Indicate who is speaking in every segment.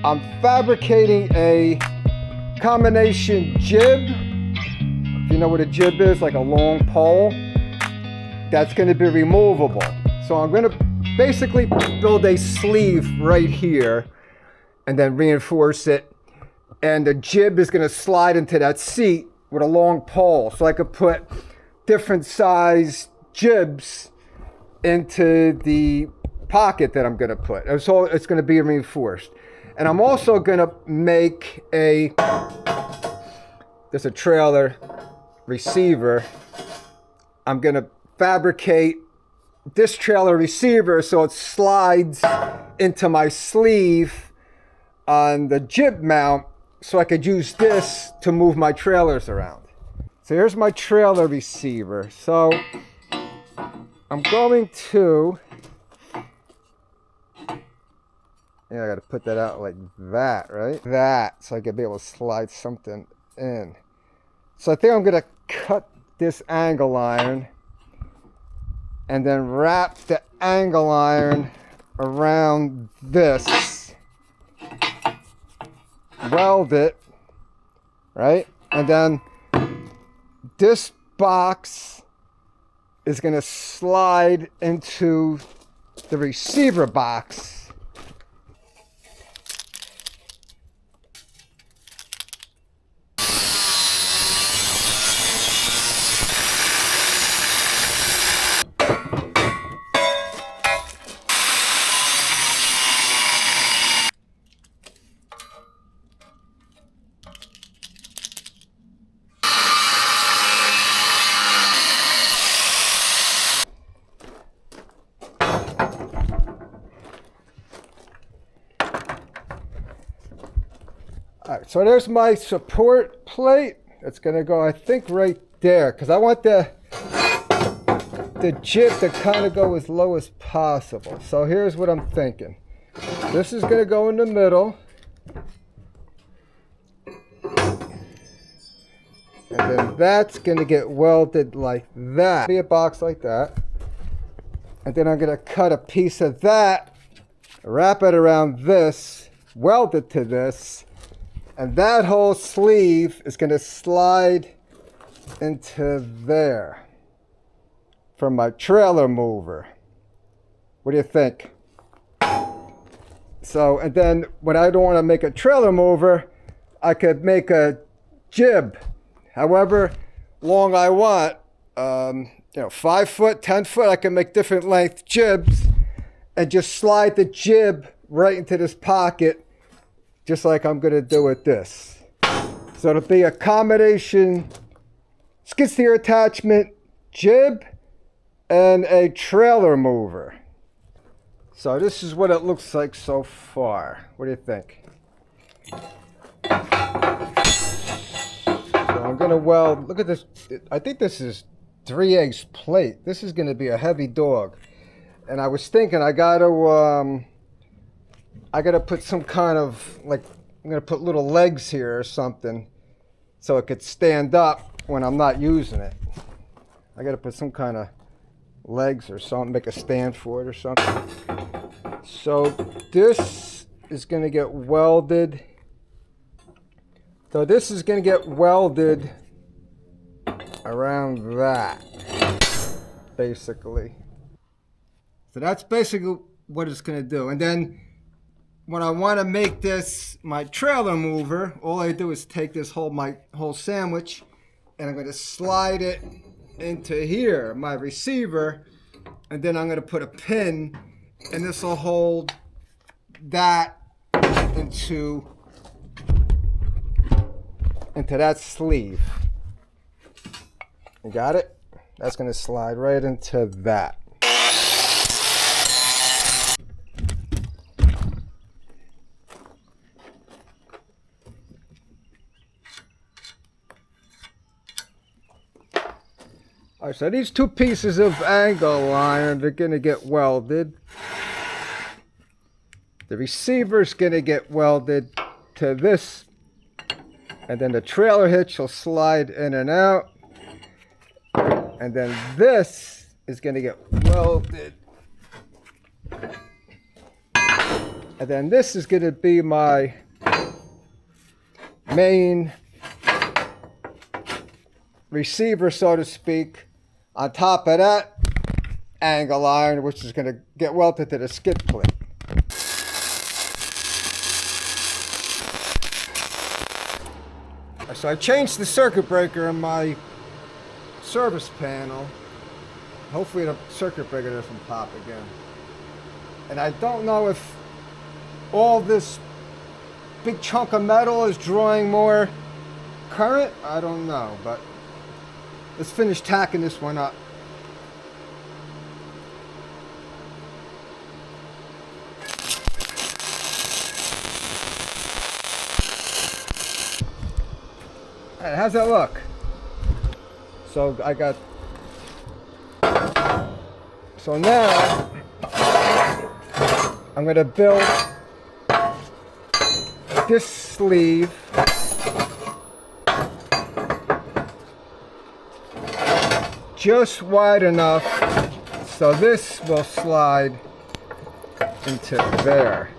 Speaker 1: I'm fabricating a combination jib. If you know what a jib is, like a long pole, that's going to be removable. So I'm going to basically build a sleeve right here and then reinforce it. And the jib is going to slide into that seat with a long pole. So I could put different size jibs into the pocket that I'm going to put. So it's going to be reinforced. And I'm also going to make there's a trailer receiver. I'm going to fabricate this trailer receiver so it slides into my sleeve on the jib mount, so I could use this to move my trailers around. So here's my trailer receiver. So I'm going to, I gotta put that out like that, right? That, so I could be able to slide something in. So I think I'm gonna cut this angle iron and then wrap the angle iron around this, weld it, right? And then this box is gonna slide into the receiver box. All right, so there's my support plate. It's gonna go, I think, right there, because I want the jib to kind of go as low as possible. So here's what I'm thinking. This is gonna go in the middle. And then that's gonna get welded like that. Be a box like that. And then I'm gonna cut a piece of that, wrap it around this, weld it to this, and that whole sleeve is going to slide into there from my trailer mover. What do you think? So, and then when I don't want to make a trailer mover, I could make a jib, however long I want. 5 foot, 10 foot, I can make different length jibs and just slide the jib right into this pocket, just like I'm going to do with this. So it'll be a combination skid steer attachment, jib, and a trailer mover. So this is what it looks like so far. What do you think? So I'm going to weld, look at this. I think this is 3/8 plate. This is going to be a heavy dog. And I was thinking I got to put some kind of, like, I'm going to put little legs here or something so it could stand up when I'm not using it. I got to put some kind of legs or something, make a stand for it or something. So this is going to get welded. So this is going to get welded around that, basically. So that's basically what it's going to do. And then when I want to make this my trailer mover, all I do is take this my whole sandwich, and I'm going to slide it into here, my receiver, and then I'm going to put a pin, and this will hold that into that sleeve. You got it? That's going to slide right into that. All right, so these two pieces of angle iron are going to get welded. The receiver's going to get welded to this, and then the trailer hitch will slide in and out. And then this is going to get welded And then this is going to be my main receiver, so to speak. On top of that, angle iron, which is going to get welded to the skid plate. So I changed the circuit breaker in my service panel. Hopefully the circuit breaker doesn't pop again. And I don't know if all this big chunk of metal is drawing more current. I don't know, but let's finish tacking this one up. Hey, how's that look? So I got, so now I'm gonna build this sleeve just wide enough so this will slide into there.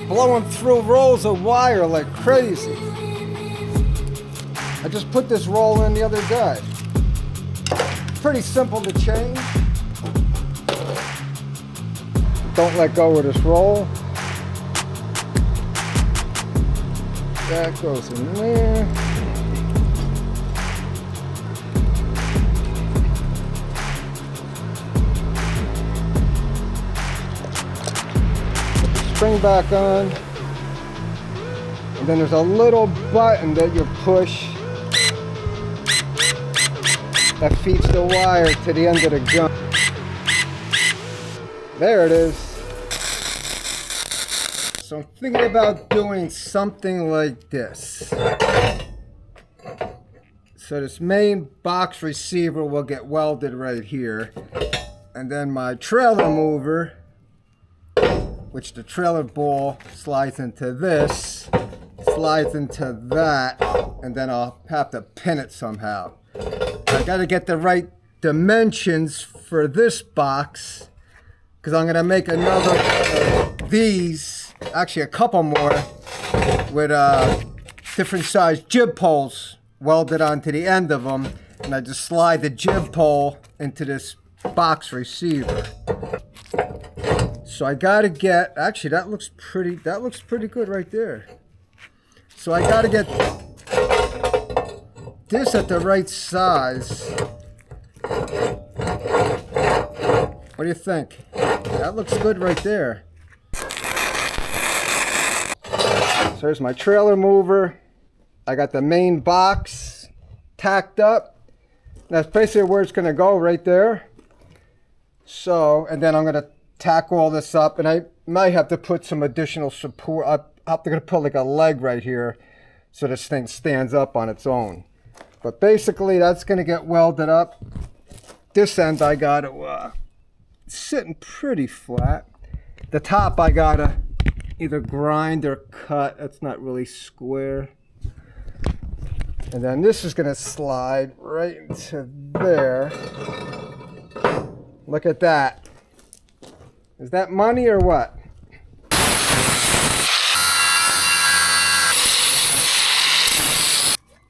Speaker 1: Blowing through rolls of wire like crazy. I just put this roll in the other day. Pretty simple to change. Don't let go of this roll. That goes in there. Spring back on, and then there's a little button that you push that feeds the wire to the end of the gun. There it is. So I'm thinking about doing something like this. So this main box receiver will get welded right here, and then my trailer mover, which the trailer ball slides into this, slides into that, and then I'll have to pin it somehow. I gotta get the right dimensions for this box, because I'm gonna make another these, actually a couple more, with different sized jib poles welded onto the end of them, and I just slide the jib pole into this box receiver. So I gotta get, actually that looks pretty good right there. So I gotta get this at the right size. What do you think? That looks good right there. So there's my trailer mover. I got the main box tacked up. That's basically where it's gonna go, right there. So, and then I'm gonna tack all this up, and I might have to put some additional support. I'm gonna put like a leg right here so this thing stands up on its own. But basically that's gonna get welded up. This end I got it sitting pretty flat. The top I gotta either grind or cut. That's not really square. And then this is gonna slide right into there. Look at that. Is that money or what?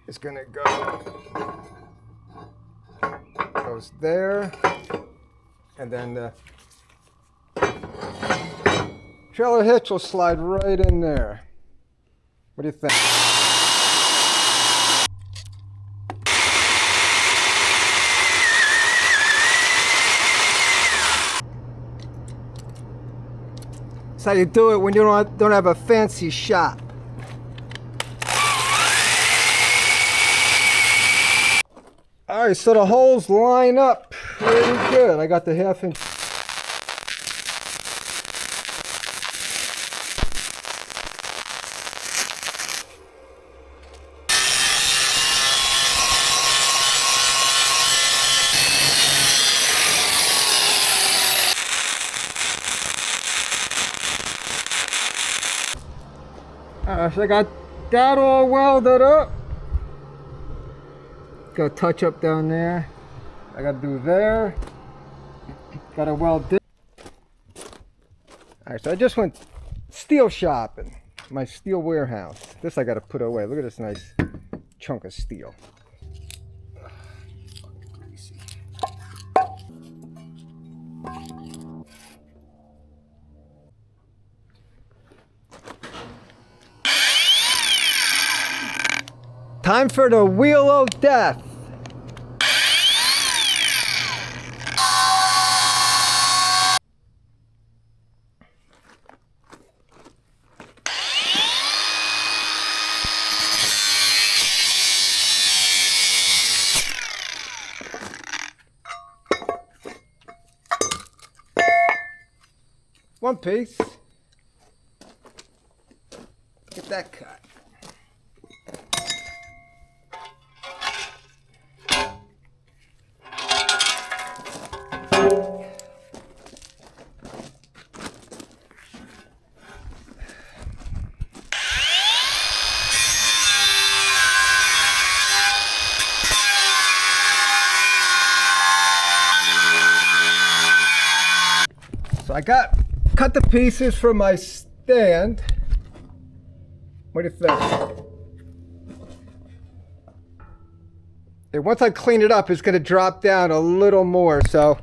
Speaker 1: It's gonna goes there, and then the trailer hitch will slide right in there. What do you think? That's how you do it when you don't have a fancy shop. All right, so the holes line up pretty good. I got the 1/2 inch. Alright, so I got that all welded up. Got a touch up down there. I gotta do there. Gotta weld this. Alright, so I just went steel shopping. My steel warehouse. This I gotta put away. Look at this nice chunk of steel. Time for the wheel of death. One piece. Get that cut. So I cut the pieces for my stand. What do you think? And once I clean it up, it's going to drop down a little more, so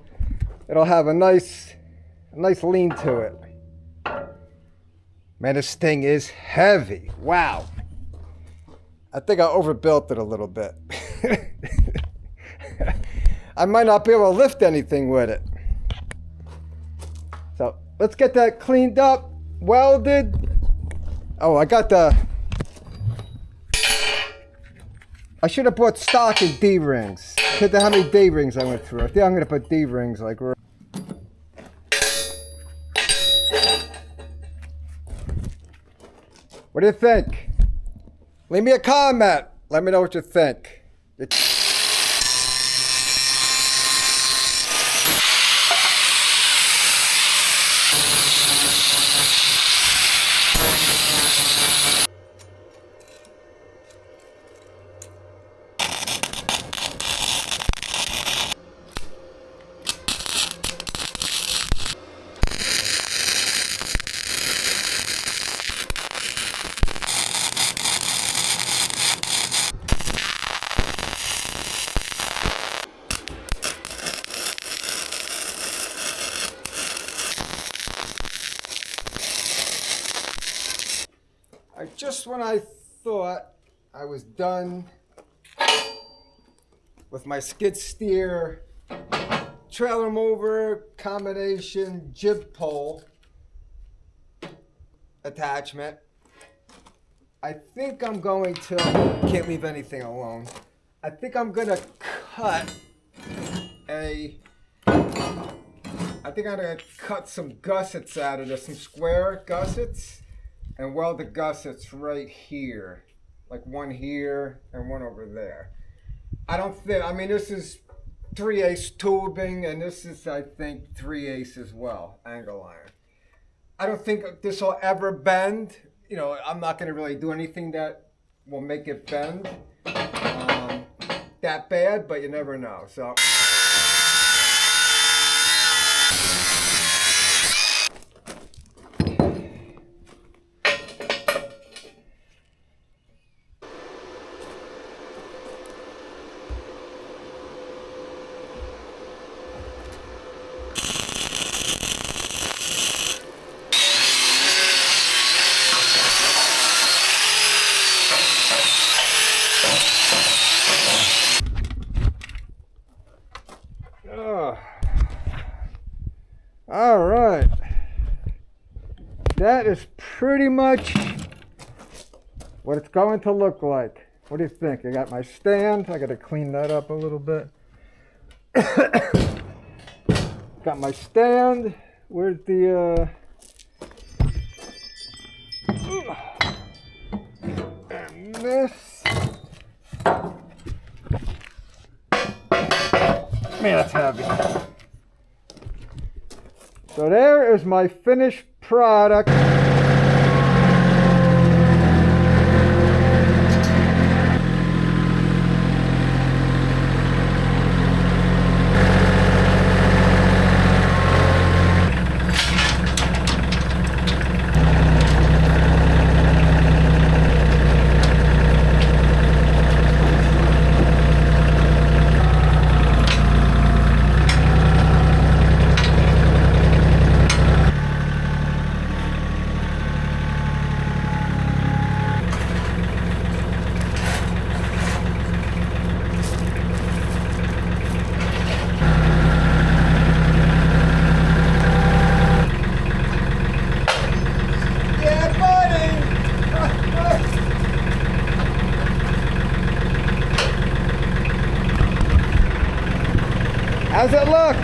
Speaker 1: it'll have a nice lean to it. Man, this thing is heavy. Wow. I think I overbuilt it a little bit. I might not be able to lift anything with it. So let's get that cleaned up, welded. Oh, I should have bought stock in D-rings. Look at how many D-rings I went through. I think I'm going to put D-rings like... What do you think? Leave me a comment. Let me know what you think. Just when I thought I was done with my skid steer trailer mover combination jib pole attachment, I think I'm going to, can't leave anything alone, I think I'm going to cut some gussets out of this, some square gussets, and weld the gussets right here, like one here and one over there. I mean, this is 3/8 tubing, and this is, I think, 3/8 as well, angle iron. I don't think this will ever bend. You know, I'm not going to really do anything that will make it bend that bad, but you never know. So. All right, that is pretty much what it's going to look like. What do you think? I got my stand. I got to clean that up a little bit. Got my stand. Where's the and this. Man, that's heavy. So there is my finished product. How's it look?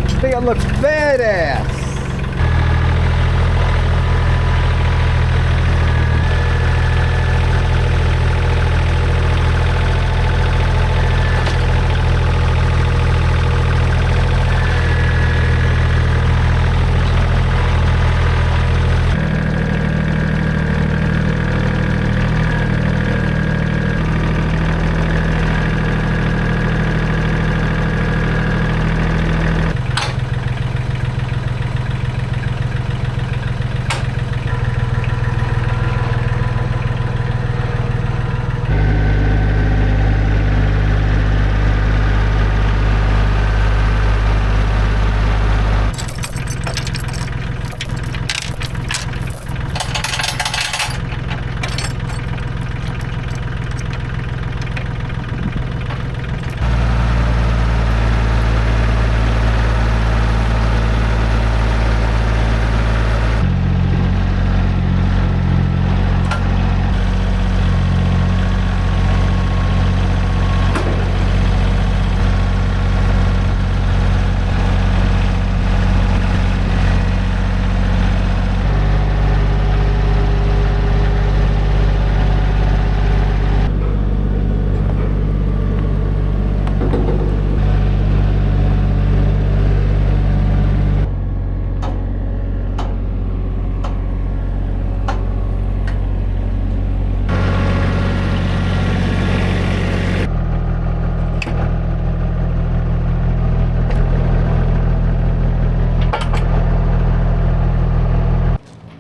Speaker 1: I think it looks badass.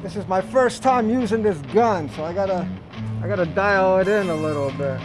Speaker 1: This is my first time using this gun, so I gotta dial it in a little bit.